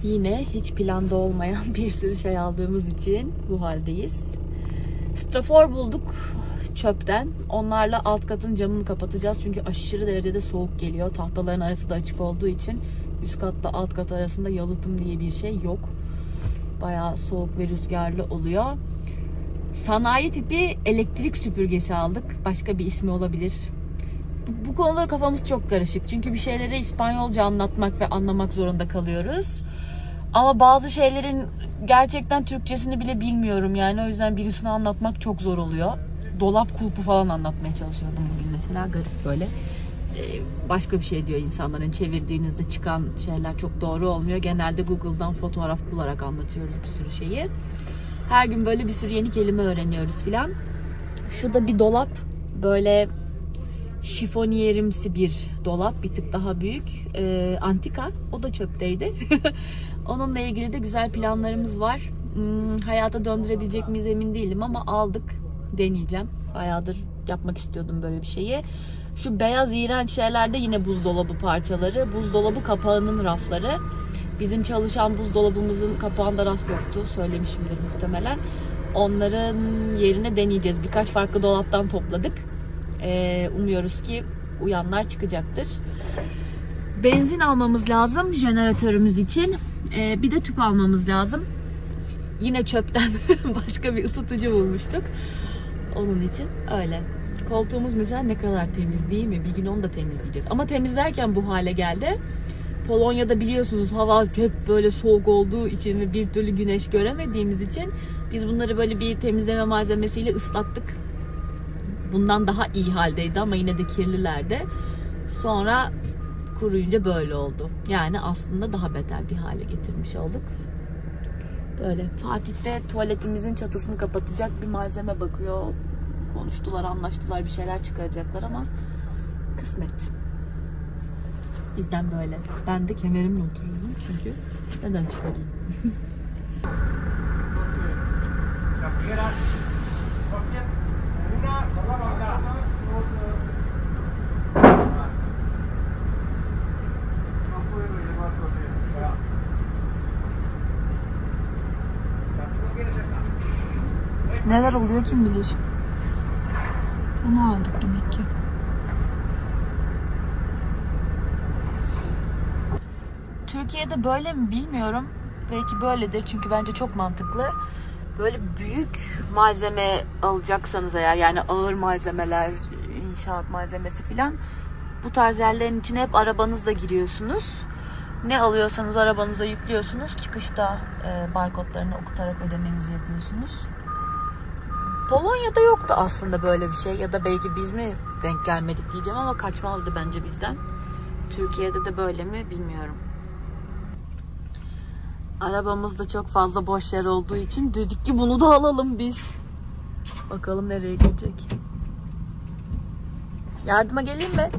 Yine hiç planda olmayan bir sürü şey aldığımız için bu haldeyiz. Strafor bulduk çöpten. Onlarla alt katın camını kapatacağız. Çünkü aşırı derecede soğuk geliyor. Tahtaların arası da açık olduğu için üst katla alt kat arasında yalıtım diye bir şey yok. Bayağı soğuk ve rüzgarlı oluyor. Sanayi tipi elektrik süpürgesi aldık. Başka bir ismi olabilir. Bu konuda kafamız çok karışık. Çünkü bir şeyleri İspanyolca anlatmak ve anlamak zorunda kalıyoruz. Ama bazı şeylerin gerçekten Türkçesini bile bilmiyorum yani. O yüzden birisine anlatmak çok zor oluyor. Dolap kulpu falan anlatmaya çalışıyordum bugün mesela. Garip böyle. Başka bir şey diyor insanların. Çevirdiğinizde çıkan şeyler çok doğru olmuyor. Genelde Google'dan fotoğraf bularak anlatıyoruz bir sürü şeyi. Her gün böyle bir sürü yeni kelime öğreniyoruz filan. Şu da bir dolap. Böyle şifoniyerimsi bir dolap. Bir tık daha büyük. Antika. O da çöpteydi. Onunla ilgili de güzel planlarımız var. Hayata döndürebilecek miyiz emin değilim ama aldık. Deneyeceğim. Bayağıdır yapmak istiyordum böyle bir şeyi. Şu beyaz iğrenç şeylerde yine buzdolabı parçaları. Buzdolabı kapağının rafları. Bizim çalışan buzdolabımızın kapağında raf yoktu. Söylemişimdir muhtemelen. Onların yerine deneyeceğiz. Birkaç farklı dolaptan topladık. Umuyoruz ki uyanlar çıkacaktır. Benzin almamız lazım jeneratörümüz için. Bir de tüp almamız lazım. Yine çöpten başka bir ısıtıcı bulmuştuk. Onun için öyle. Koltuğumuz mesela ne kadar temiz değil mi? Bir gün onu da temizleyeceğiz. Ama temizlerken bu hale geldi. Polonya'da biliyorsunuz hava hep böyle soğuk olduğu için ve bir türlü güneş göremediğimiz için biz bunları böyle bir temizleme malzemesiyle ıslattık. Bundan daha iyi haldeydi ama yine de kirlilerdi. Sonra kuruyunca böyle oldu. Yani aslında daha beter bir hale getirmiş olduk. Böyle. Fatih de tuvaletimizin çatısını kapatacak bir malzeme bakıyor. Konuştular, anlaştılar, bir şeyler çıkaracaklar ama kısmet. Bizden böyle. Ben de kemerimle oturuyorum çünkü neden çıkarayım? Neler oluyor kim bilir. Onu aldık demek ki. Türkiye'de böyle mi bilmiyorum. Belki böyledir çünkü bence çok mantıklı. Böyle büyük malzeme alacaksanız eğer, yani ağır malzemeler, inşaat malzemesi filan, bu tarz yerlerin içine hep arabanızla giriyorsunuz. Ne alıyorsanız arabanıza yüklüyorsunuz. Çıkışta barkodlarını okutarak ödemenizi yapıyorsunuz. Polonya'da yoktu aslında böyle bir şey, ya da belki biz mi denk gelmedik diyeceğim ama kaçmazdı bence bizden. Türkiye'de de böyle mi bilmiyorum. Arabamızda çok fazla boş yer olduğu için dedik ki bunu da alalım biz. Bakalım nereye gidecek. Yardıma geleyim mi?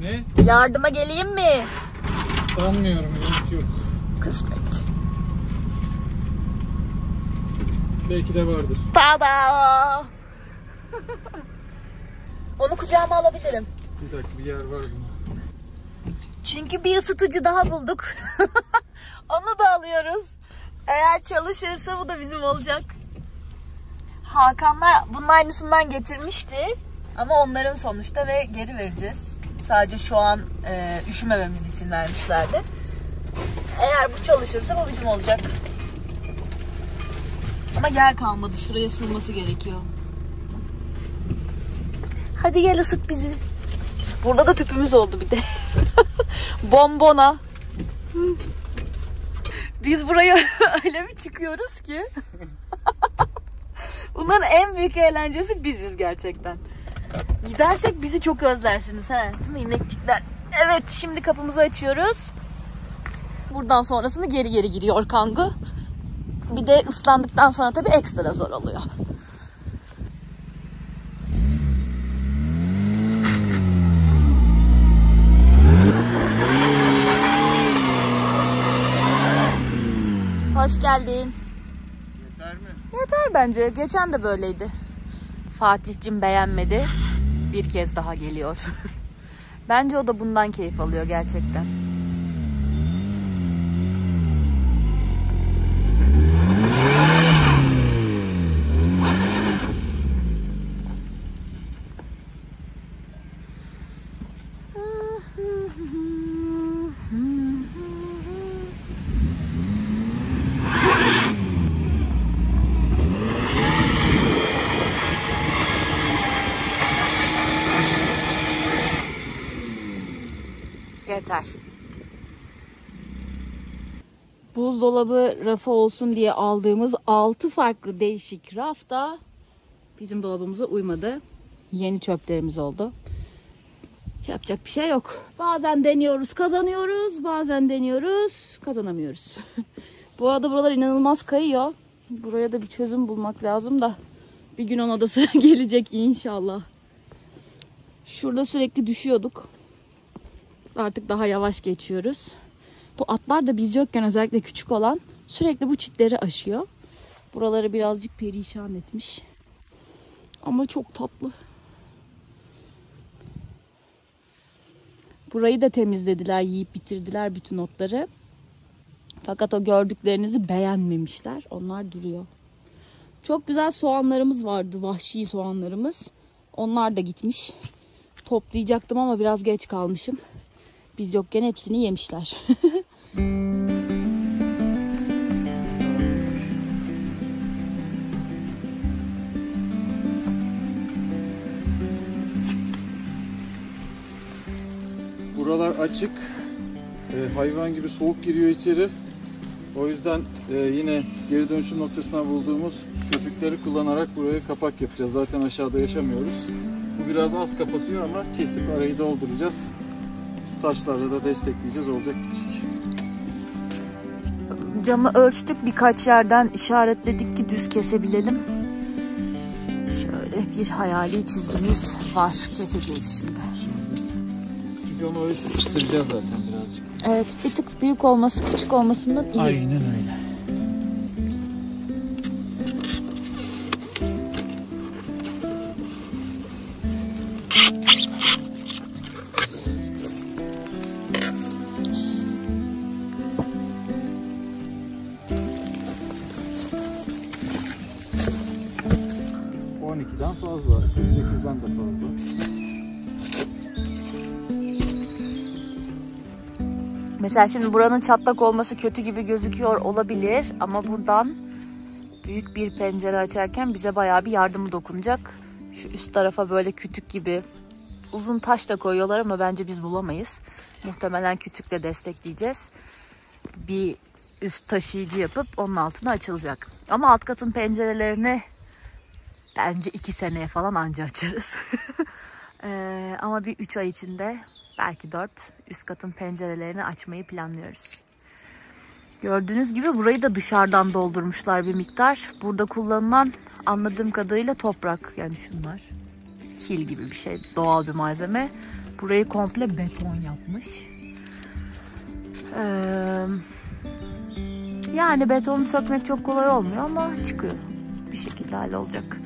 Ne? Yardıma geleyim mi? Sanmıyorum, yok. Kısmet. Belki de vardır. Tada! Onu kucağıma alabilirim. Bir dakika, bir yer var mı? Çünkü bir ısıtıcı daha bulduk. Onu da alıyoruz. Eğer çalışırsa bu da bizim olacak. Hakanlar bunun aynısından getirmişti. Ama onların sonuçta ve geri vereceğiz. Sadece şu an üşümememiz için vermişlerdi. Eğer bu çalışırsa bu bizim olacak. Ama yer kalmadı. Şuraya sığması gerekiyor. Hadi gel ısıt bizi. Burada da tüpümüz oldu bir de. Bombona. Biz buraya öyle bir çıkıyoruz ki. Bunların en büyük eğlencesi biziz gerçekten. Gidersek bizi çok özlersiniz ha, değil mi inektikler? Evet, şimdi kapımızı açıyoruz. Buradan sonrasını geri geri giriyor Kangu. Bir de ıslandıktan sonra tabii ekstra zor oluyor. Hoş geldin. Yeter mi? Yeter bence. Geçen de böyleydi. Fatih'cim beğenmedi. Bir kez daha geliyor. Bence o da bundan keyif alıyor gerçekten. yeter. Buzdolabı rafı olsun diye aldığımız 6 farklı değişik raf da bizim dolabımıza uymadı. Yeni çöplerimiz oldu. Yapacak bir şey yok. Bazen deniyoruz, kazanıyoruz. Bazen deniyoruz, kazanamıyoruz. Bu arada buralar inanılmaz kayıyor. Buraya da bir çözüm bulmak lazım da bir gün ona da sıra gelecek inşallah. Şurada sürekli düşüyorduk. Artık daha yavaş geçiyoruz. Bu atlar da biz yokken, özellikle küçük olan, sürekli bu çitleri aşıyor. Buraları birazcık perişan etmiş. Ama çok tatlı. Burayı da temizlediler, yiyip bitirdiler bütün otları. Fakat o gördüklerinizi beğenmemişler. Onlar duruyor. Çok güzel soğanlarımız vardı, vahşi soğanlarımız. Onlar da gitmiş. Toplayacaktım ama biraz geç kalmışım. Biz yokken hepsini yemişler. Buralar açık. Hayvan gibi soğuk giriyor içeri. O yüzden yine geri dönüşüm noktasından bulduğumuz köpükleri kullanarak buraya kapak yapacağız. Zaten aşağıda yaşamıyoruz. Bu biraz az kapatıyor ama kesip arayı dolduracağız. Taşlarla da destekleyeceğiz. Olacak bitecek. Camı ölçtük, birkaç yerden işaretledik ki düz kesebilelim. Şöyle bir hayali çizgimiz var. Keseceğiz şimdi. Çünkü onu öyle sıkıştıracağız zaten birazcık. Evet, bir tık büyük olması küçük olmasından iyi. Aynen öyle. ...12'den fazla, 48'den de fazla. Mesela şimdi buranın çatlak olması kötü gibi gözüküyor olabilir ama buradan büyük bir pencere açarken bize bayağı bir yardımı dokunacak. Şu üst tarafa böyle kütük gibi uzun taş da koyuyorlar ama bence biz bulamayız. Muhtemelen kütükle destekleyeceğiz. Bir üst taşıyıcı yapıp onun altına açılacak. Ama alt katın pencerelerini bence 2 seneye falan anca açarız. Ama bir 3 ay içinde, belki 4, üst katın pencerelerini açmayı planlıyoruz. Gördüğünüz gibi burayı da dışarıdan doldurmuşlar bir miktar. Burada kullanılan, anladığım kadarıyla, toprak. Yani şunlar. Kil gibi bir şey. Doğal bir malzeme. Burayı komple beton yapmış. Yani betonu sökmek çok kolay olmuyor ama çıkıyor. Bir şekilde hallolacak.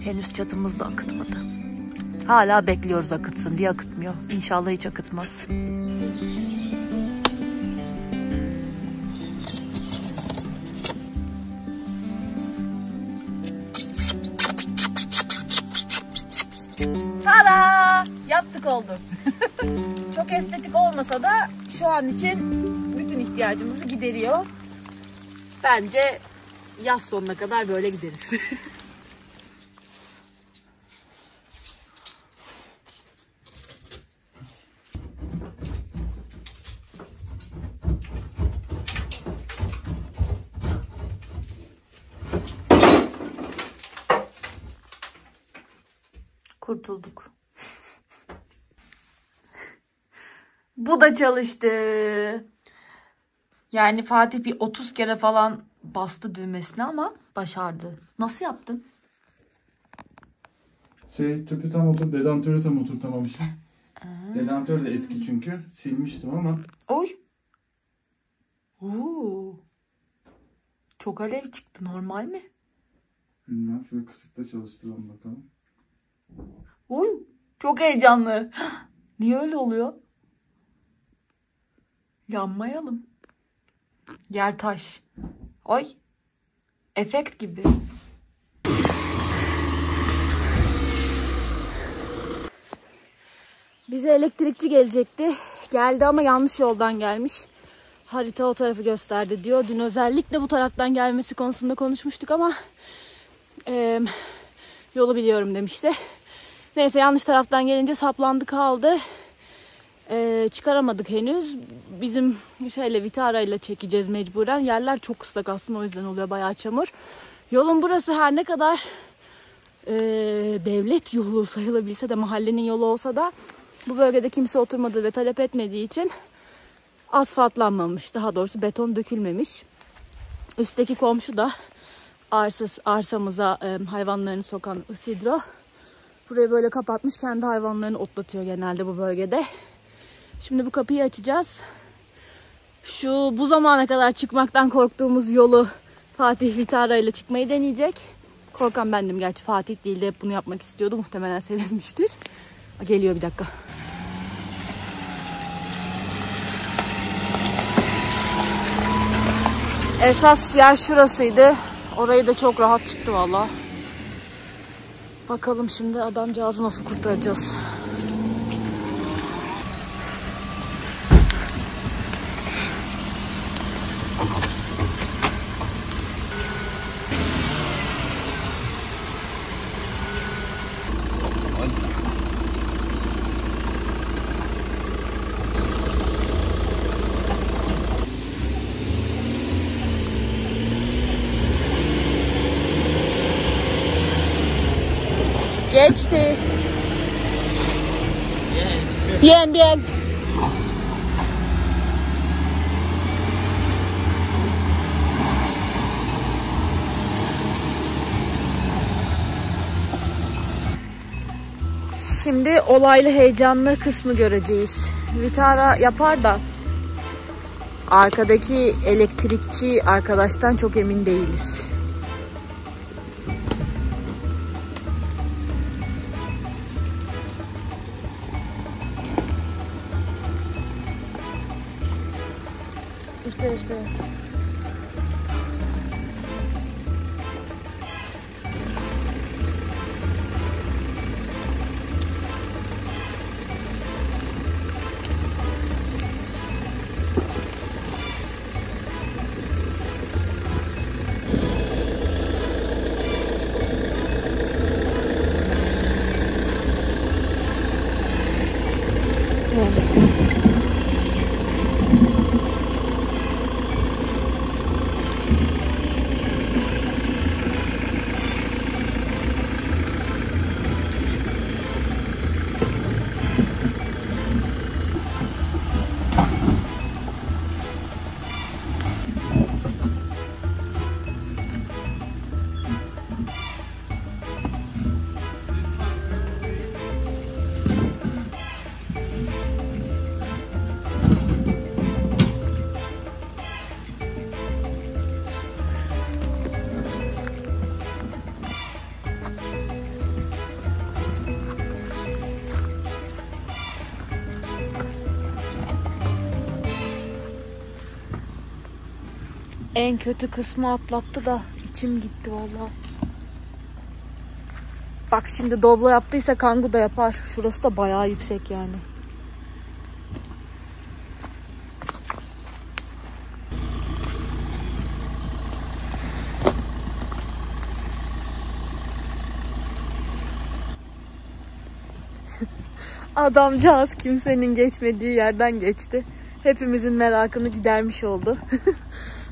Henüz çatımız da akıtmadı. Hala bekliyoruz akıtsın diye, akıtmıyor. İnşallah hiç akıtmaz. Tada! Yaptık, oldu. Çok estetik olmasa da şu an için bütün ihtiyacımızı gideriyor. Bence yaz sonuna kadar böyle gideriz. Kurtulduk. Bu da çalıştı. Yani Fatih bir 30 kere falan bastı düğmesine ama başardı. Nasıl yaptın? Tüpü tam dedantörü tam oturtamamışım. Dedantör de eski çünkü. Silmiştim ama. Oy. Oo. Çok alev çıktı. Normal mi? Bilmem. Şöyle kısıkta çalıştıralım bakalım. Oy. Çok heyecanlı. Niye öyle oluyor? Yanmayalım. Yer taş. Oy. Efekt gibi. Bize elektrikçi gelecekti. Geldi ama yanlış yoldan gelmiş. Harita o tarafı gösterdi diyor. Dün özellikle bu taraftan gelmesi konusunda konuşmuştuk ama yolu biliyorum demişti. Neyse, yanlış taraftan gelince saplandı kaldı. Çıkaramadık henüz. Bizim Vitara ile çekeceğiz mecburen. Yerler çok ıslak aslında, o yüzden oluyor bayağı çamur. Yolun burası her ne kadar devlet yolu sayılabilse de, mahallenin yolu olsa da bu bölgede kimse oturmadığı ve talep etmediği için asfaltlanmamış. Daha doğrusu beton dökülmemiş. Üstteki komşu da arsamıza hayvanlarını sokan Isidro burayı böyle kapatmış. Kendi hayvanlarını otlatıyor genelde bu bölgede. Şimdi bu kapıyı açacağız. Bu zamana kadar çıkmaktan korktuğumuz yolu Fatih Vitara ile çıkmayı deneyecek. Korkan bendim gerçi, Fatih değil de hep bunu yapmak istiyordu. Muhtemelen sevinmiştir. Geliyor, bir dakika. Esas yer şurasıydı. Orayı da çok rahat çıktı valla. Bakalım şimdi adamcağızı nasıl kurtaracağız. Geçti. Bien, bien. Şimdi olaylı, heyecanlı kısmı göreceğiz. Vitara yapar da arkadaki elektrikçi arkadaştan çok emin değiliz. Espera. En kötü kısmı atlattı da içim gitti vallahi. Bak şimdi Doblo yaptıysa Kangoo da yapar. Şurası da bayağı yüksek yani. Adamcağız kimsenin geçmediği yerden geçti. Hepimizin merakını gidermiş oldu.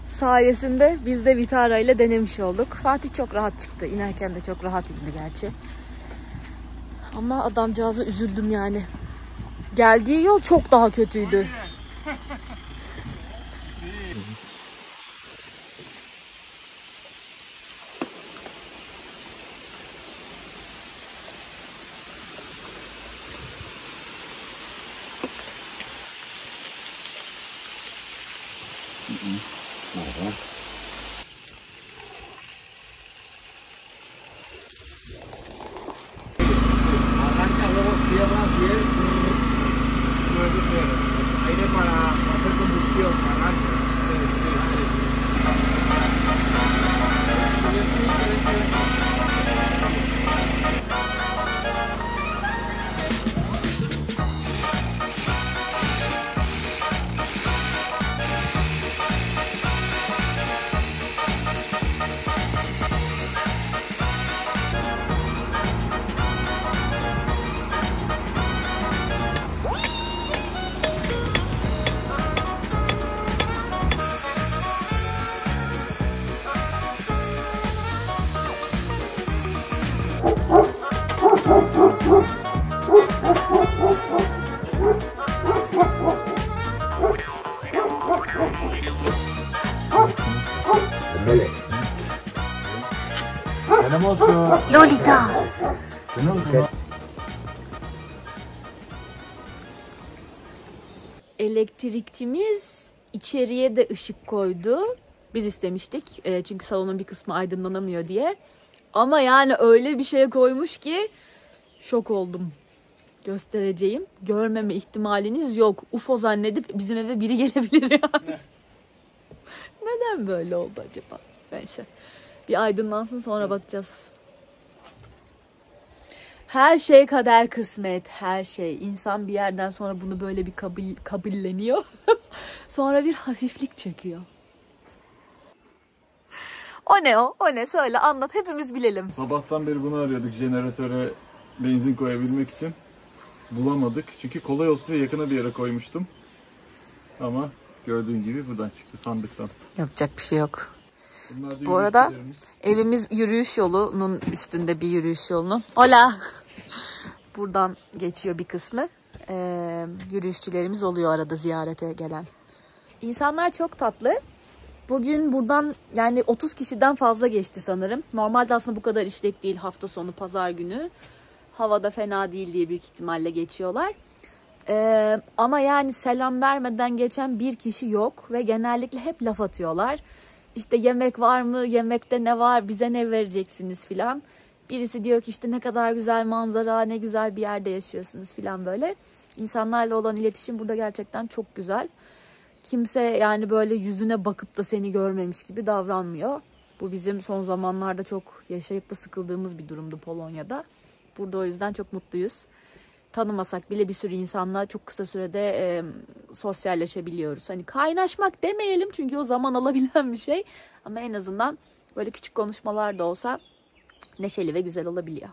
Sayesinde biz de Vitara ile denemiş olduk. Fatih çok rahat çıktı. İnerken de çok rahat indi gerçi. Ama adamcağıza üzüldüm yani. Geldiği yol çok daha kötüydü. Aire para hacer combustión, Lolita. Elektrikçimiz içeriye de ışık koydu. Biz istemiştik. Çünkü salonun bir kısmı aydınlanamıyor diye. Ama yani öyle bir şey koymuş ki şok oldum. Göstereceğim. Görmeme ihtimaliniz yok. UFO zannedip bizim eve biri gelebilir yani. Neden böyle oldu acaba? Neyse. Bir aydınlansın sonra bakacağız. Her şey kader kısmet. Her şey. İnsan bir yerden sonra bunu böyle bir kabulleniyor. Sonra bir hafiflik çekiyor. O ne o? O ne? Söyle anlat. Hepimiz bilelim. Sabahtan beri bunu arıyorduk jeneratöre benzin koyabilmek için. Bulamadık. Çünkü kolay olsun diye yakına bir yere koymuştum. Ama gördüğün gibi buradan çıktı sandıktan. Yapacak bir şey yok. Bu arada evimiz yürüyüş yolunun üstünde bir yürüyüş yolunun. Hola! Buradan geçiyor bir kısmı. Yürüyüşçülerimiz oluyor arada ziyarete gelen. İnsanlar çok tatlı. Bugün buradan yani 30 kişiden fazla geçti sanırım. Normalde aslında bu kadar işlek değil, hafta sonu pazar günü. Havada fena değil diye büyük ihtimalle geçiyorlar. Ama yani selam vermeden geçen bir kişi yok ve genellikle hep laf atıyorlar. İşte yemek var mı? Yemekte ne var? Bize ne vereceksiniz filan. Birisi diyor ki işte ne kadar güzel manzara, ne güzel bir yerde yaşıyorsunuz filan böyle. İnsanlarla olan iletişim burada gerçekten çok güzel. Kimse yani böyle yüzüne bakıp da seni görmemiş gibi davranmıyor. Bu bizim son zamanlarda çok yaşayıp da sıkıldığımız bir durumdu Polonya'da. Burada o yüzden çok mutluyuz. Tanımasak bile bir sürü insanla çok kısa sürede sosyalleşebiliyoruz. Hani kaynaşmak demeyelim çünkü o zaman alabilen bir şey. Ama en azından böyle küçük konuşmalar da olsa neşeli ve güzel olabiliyor.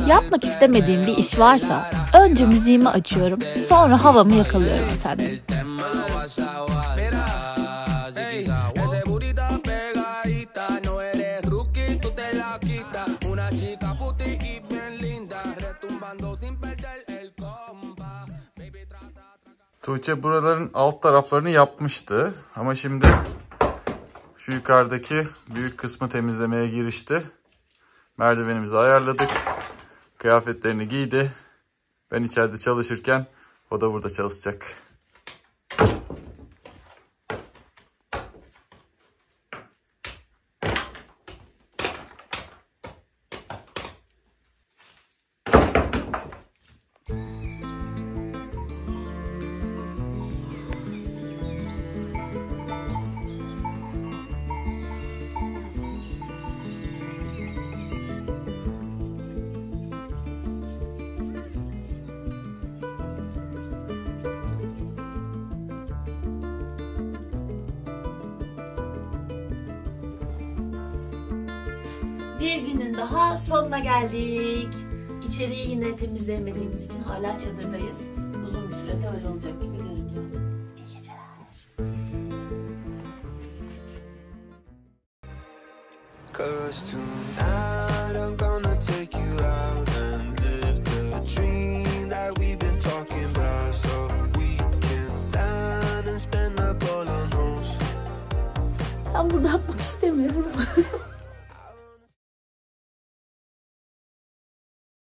Yapmak istemediğim bir iş varsa önce müziğimi açıyorum, sonra havamı yakalıyorum efendim. Tuğçe buraların alt taraflarını yapmıştı ama şimdi şu yukarıdaki büyük kısmı temizlemeye girişti. Merdivenimizi ayarladık. Kıyafetlerini giydi. Ben içeride çalışırken o da burada çalışacak. Bir günün daha sonuna geldik. İçeriği yine temizleyemediğimiz için hala çadırdayız. Uzun bir sürede öyle olacak gibi görünüyor. İyi geceler. Ben burada atmak istemiyorum.